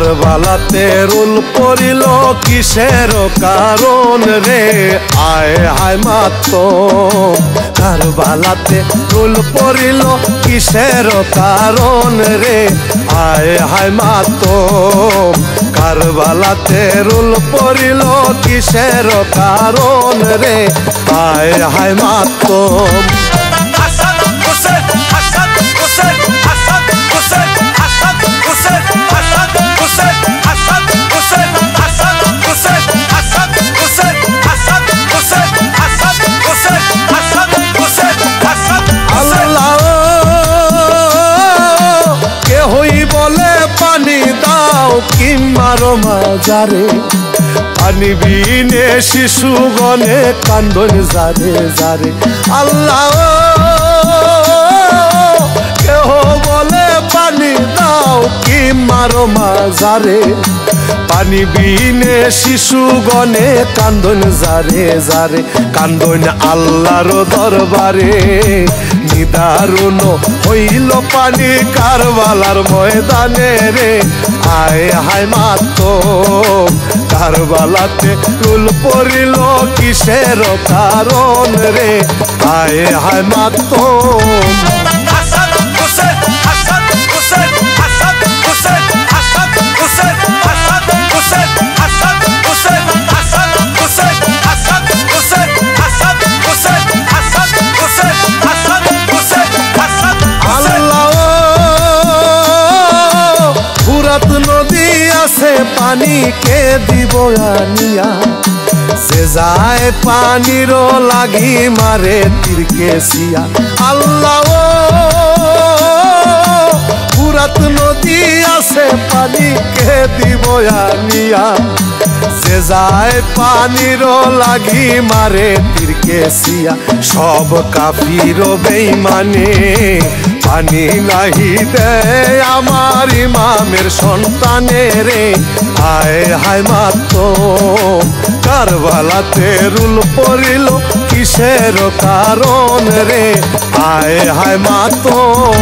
কারবালাতে rule পড়িল কিসের কারণ রে, আয় হায় মাতম। কারবালাতে রুল পড়িল কিসের কারণ রে, আয় হায় মাতম। কারবালাতে রুল পড়িল কিসের কারণ রে, আয় হায় মাতম। কি মারো মাজারে পানি বিনে শিশুগণে কান্দন জারে জারে। আল্লাহ কেহ বলে পানি দাও কি মারো মাজারে, পানি বিনে শিশুগণে কান্দন জারে জারে। কান্দন আল্লাহর দরবারে নিদারুণ হইল পানি কারবালার ময়দানে রে, আয় হায় মাতম। কারবালাতে রুল পড়িল কিসের কারণ রে, আয় হায় মাতম। নদী আছে পানি কে দিব আনিয়া, যে যায় পানির লাগি মারে তীরকে সিয়া। আল্লাহ ফুরাত নদী আছে পানি কে দিব আনিয়া, যে যায় পানির লাগি মারে তীরকে সিয়া। সব কাফির বেঈমানে পানি নাহি দেয় আমার ইমামের সন্তানে রে, আয় হায় মাতম। কারবালাতে রুল পড়িল কিসের কারণ রে, আয় হায় মাতম।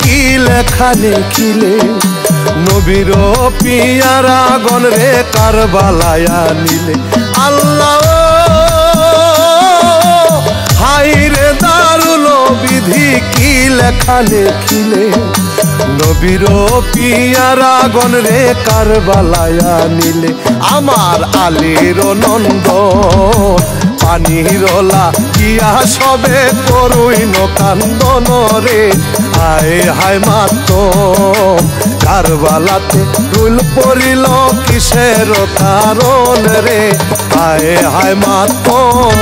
কি লেখা লেখিলে নবীর পিয়ারা গণ রে কারবালায়া নিলে। আল্লাহ হাই রে দারুল বিধি কি লেখা লেখিলে নবীর পিয়ারা গণ রে কারবালায়া নিলে। আমার আলীর নন্দন পানিরলা কিয়া সবে করুইন কান্দন রে, আয় হায় মাতম। কারবালাতে রুল পড়িল কিসের কারণ রে, আয় হায় মাতম।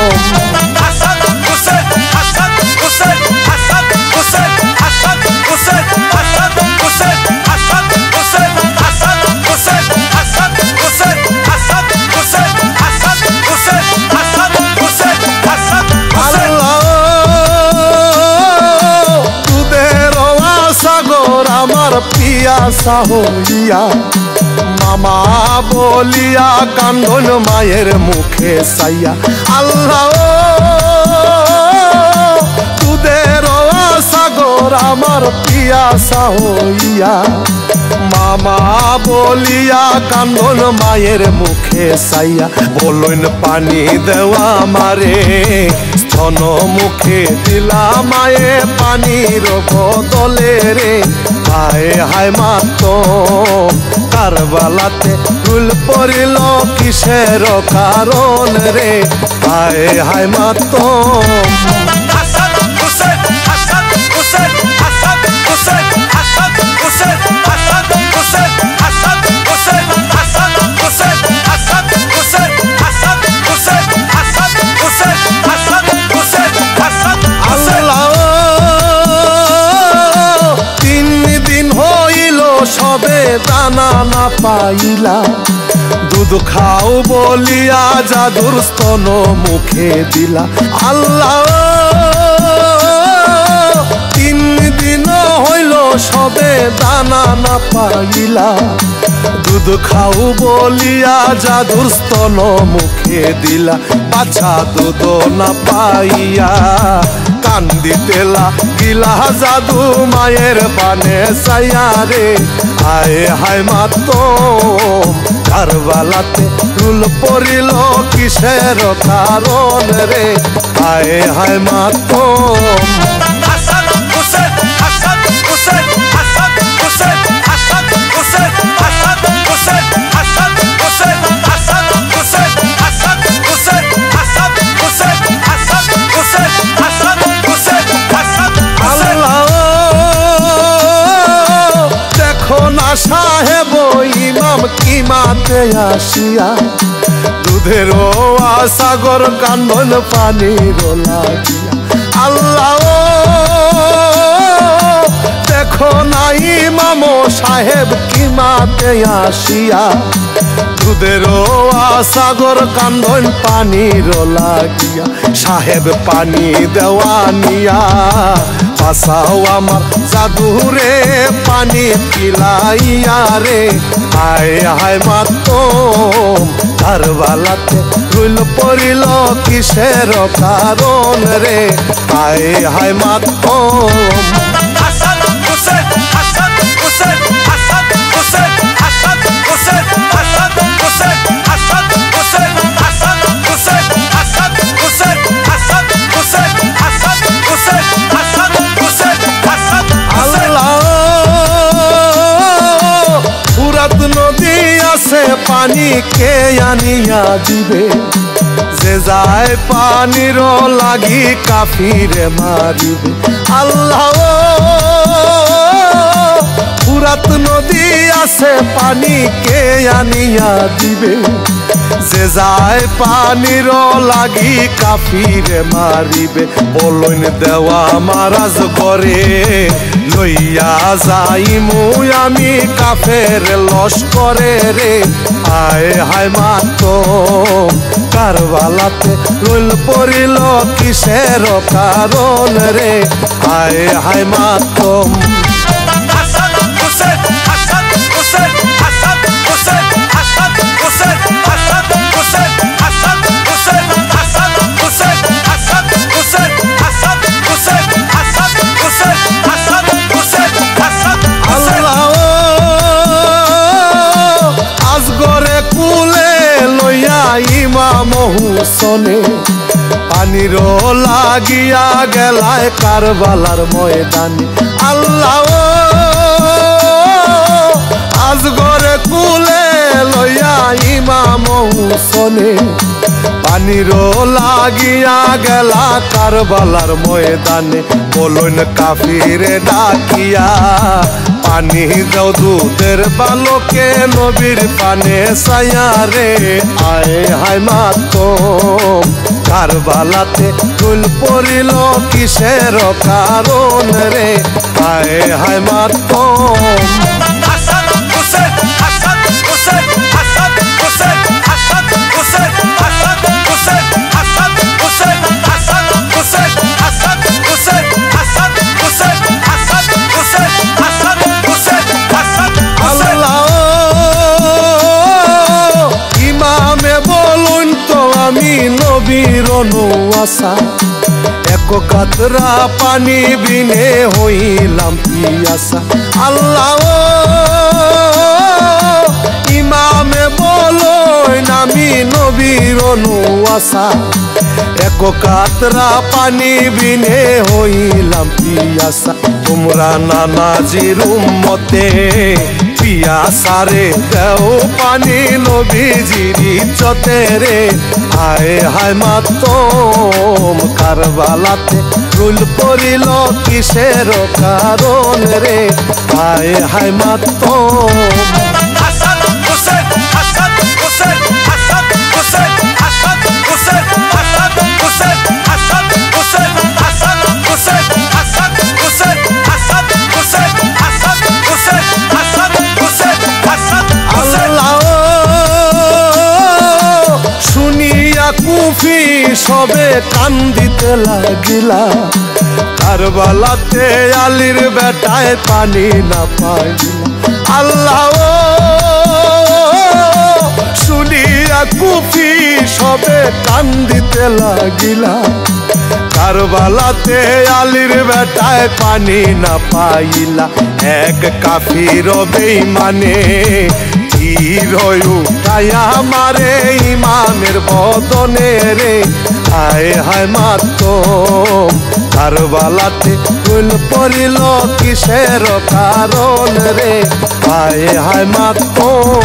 পিয়াসা হইয়া মামা বলিয়া কান্দন মায়ের মুখে সাইয়া। আল্লাহ তুদের সাগর আমার পিয়াসা হইয়া মামা বলিয়া কান্দন মায়ের মুখে সাইয়া। বলুন পানি দেওয়া মারে স্তন মুখে দিলা মায়ে পানির বদলে রে, আয় হায় মাতম। কারবালাতে রুল পড়িল কিসের কারণ রে, আয় হায় মাতম। সবে দানা না পাইলা দুধ খাও বলিয়া জাদুর স্তন মুখে দিলা। আল্লাহ সবে দানা না পাইলা দুধ খাও বলিয়া জাদুর স্তন মুখে দিলা বাছা দুধ না পাইয়া কান্দিতে লাগিলা জাদু মায়ের পানে চাইয়া রে আয় হায় মাতম কারবালাতে রুল পড়িল কিসের কারণ রে আয় হায় মাতম সাহেব ইমাম কিমাতে আসিয়া দুধের সাগর কান্দন পানির লাগিয়া আল্লাহ দেখো না ইমাম সাহেব কিমাতে আসিয়া দুধের সাগর কান্দন পানির লাগিয়া সাহেব পানি দেওয়া নিয়া বাসাও আমার জাদুরে পানি পিলাইয়া রে আয় হায় মাতম কারবালাতে রুল পড়িল কিসের কারণ রে আয় হায় মাতম পানি কে আনিয়া দিবে যে যায় পানির লাগি কাফিরে মারিবে আল্লাহ ফুরাত নদী আছে পানি কে আনিয়া দিবে যে যায় পানির লাগি কাফিরে মারিবে বলইন দেওয়া মারাজ করে লইয়া যাইমু আমি কাফের লস্করে রে আয় হায় মাতম কারবালাতে রুল পড়িল কিসের কারণ রে আয় হায় মাতম ইমাম হুসনে পানির লাগিয়া গেলায় কারবালার ময়দানে আল্লাহ আজগরে কুলে লইয়া ইমাম হুসনে পানির লাগিয়া গেলা কারবালার ময়দানে বলুন কাফিরে ডাকিয়া পানি দাও দুধের বালকে নবীর পানে ছায়া রে আয় হায় মাতম কারবালাতে রুল পড়িল কিসের কারণ রে আয় হায় মাতম আমি নবীর অনুয়াসা এক কাতরা পানি বিনে হইলাম পিয়াসা আল্লাহ ইমামে বলইন আমি নবীর অনুয়াসা এক কাতরা পানি বিনে হইলাম পিয়াসা তোমরা নানাজির উম্মতে পিয়াসারে দেও পানি নবীজির ইজ্জতে রে আয় হায় মাতম কারবালাতে রুল পড়িল কিসের কারণ রে আয় হায় মাতম কুফি সবে কান্দিতে লাগিলা কারবালাতে আলীর বেটায় পানি না পাইলা আল্লাহ শুনিয়া কুফি সবে কান্দিতে লাগিলা কারবালাতে আলীর বেটায় পানি না পাইলা এক কাফির বেঈমানে তীর উঠাইয়া মারে ইমামের বদনে রে হায় হায় মাতম কারবালাতে ফুল পড়িল কিসের কারণ রে হায় হায় মাতম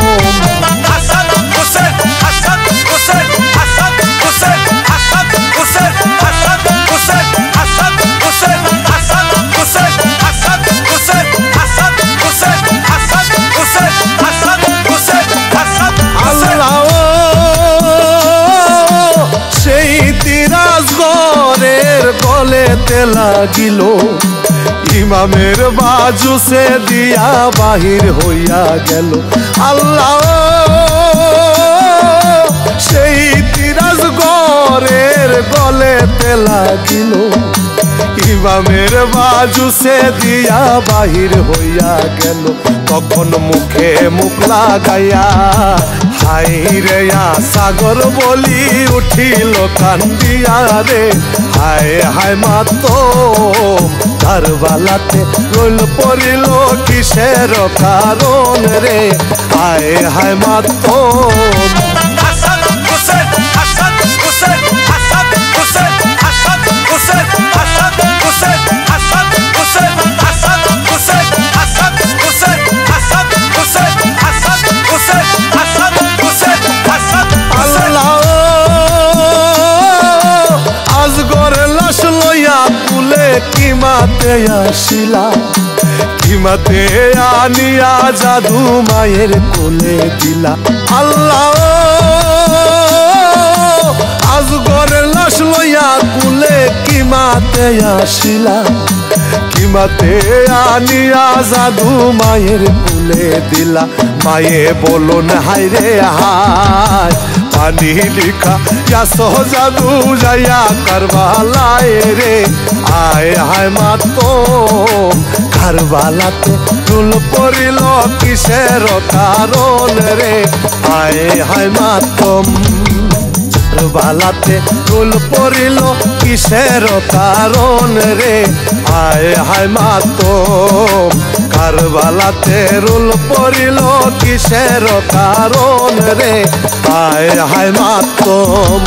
গলেতে লাগিল ইমামের বাজু সে দিয়া বাহির হইয়া গেল আল্লাহ সেই তিরাজ গরের গলেতে লাগিল ইমামের বাজু সে দিয়া বাহির হইয়া গেল তখন মুখে মুখ লাগাইয়া হাই রে সাগর বলি উঠিল কান্দিয়া রে হায় হায় মাতম কারবালাতে রোল পড়িল কিসের কারণ রে হায় হায় মাতম কিমাতে আসিলা কিমাতে আনিয়া জাদু মায়ের কোলে দিলা আল্লাহ আজগরের লাশ লইয়া কুলে কিমাতে আসিলা কিমাতে আনিয়া জাদু মায়ের কোলে দিলা মায়ে বলুন হায় রে হায় পানি লিখা জাদু যাইয়া কারবালায় রে হায় হায় মাতম কারবালাতে রোল পড়িল কিসের কারণ রে হায় হায় মাতম কারবালাতে রোল পড়িল কিসের কারণ রে হায় হায় মাতম কারবালাতে রোল পড়িল কিসের কারণ রে হায় হায় মাতম।